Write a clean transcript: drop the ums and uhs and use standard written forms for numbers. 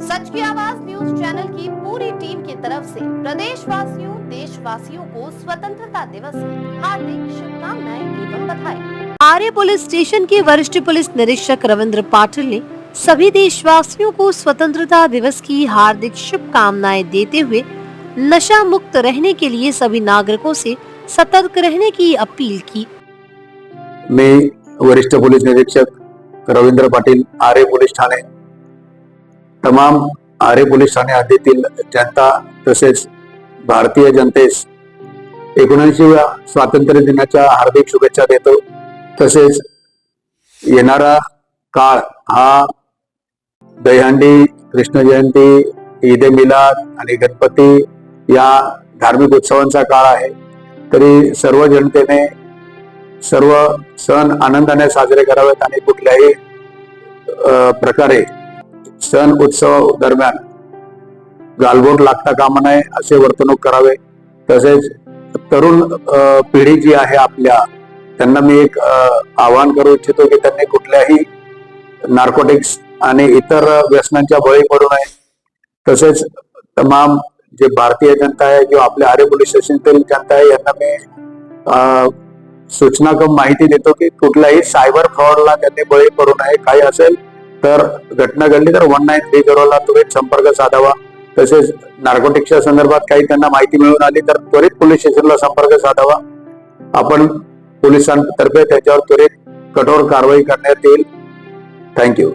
सच की आवाज news channel की पूरी टीम की तरफ से प्रदेशवासियों देशवासियों को स्वतंत्रता दिवस की हार्दिक शुभकामनाएं एवं बधाई। आर्य पुलिस स्टेशन के वरिष्ठ पुलिस निरीक्षक रविंद्र पाटिल ने सभी देशवासियों को स्वतंत्रता दिवस की हार्दिक शुभकामनाएं देते हुए नशा मुक्त रहने के लिए सभी नागरिकों से सतर्क रहने की अपील की। मैं वरिष्ठ पोलीस निरीक्षक रवींद्र पाटील, आरे पोलीस ठाणे, तमाम आरे पोलीस ठाणे हद्दीतील जनता तसेच भारतीय जनतेस 19व्या स्वातंत्र्य दिनाच्या हार्दिक शुभेच्छा देतो। तसेच येणारा काळ हा दहीहंडी, कृष्ण जयंती, ईद ए मिलाद आणि गणपती या धार्मिक उत्सवांचा काळ आहे। तरी सर्व जनतेने सर्व सण आनंदाने साजरे करावेत आणि कुठल्याही प्रकारे सण उत्सव दरम्यान गालबोट लागता कामा नये असे वर्तणूक करावे। तसेच तरुण पिढी जी आहे आपल्या, त्यांना मी एक आवाहन करू इच्छितो की त्यांनी कुठल्याही नार्कोटिक्स आणि इतर व्यसनांच्या बळी पडू नये। तसेच तमाम जे भारतीय जनता आहे किंवा आपल्या आरे पोलीस स्टेशनतील जनता आहे यांना मी सूचना कम माहिती देतो की कुठल्याही सायबर फ्रॉडला त्यांनी बळी पडू नये। काही असेल तर घटना घडली तर 1930 ला त्वरित संपर्क साधावा। तसेच नार्कोटिक्सच्या संदर्भात काही त्यांना माहिती मिळून आली तर त्वरित पोलीस स्टेशनला संपर्क साधावा। आपण पोलिसांतर्फे त्याच्यावर त्वरित कठोर कारवाई करण्यात येईल। थँक्यू।